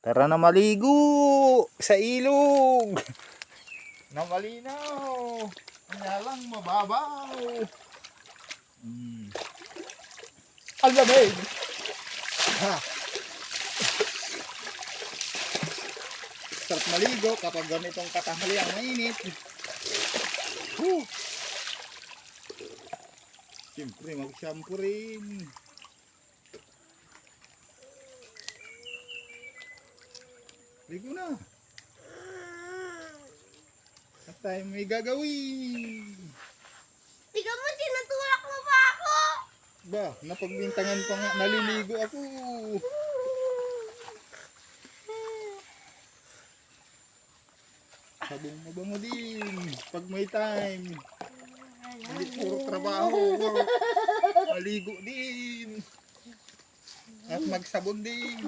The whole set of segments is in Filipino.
Tara na maligo sa ilog. Na malinaw. Kanya lang mababaw. Ang lamig. Ha. Sarap maligo kapag ganitong katanghali ang mainit. Siyempre mag-shampoo rin. Ligo na. At tayo may gagawin. Tingnan mo, tinutulak mo pa ako. Ba, napagbintangan pa nga, naliligo ako. Sabong mabango din pag may time. Hindi puro trabaho. Maligo din. At magsabon din.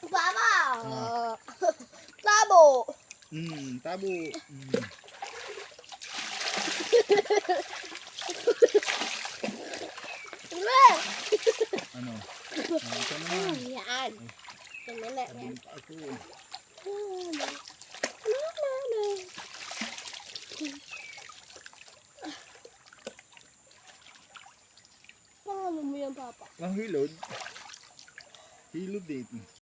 Papa! Tabo! Tabo. Ano? Ito na. Yan. Ito na yan. Sabon pa ako. Pangalan mo yan, Papa? Ang hilod. Hilod din.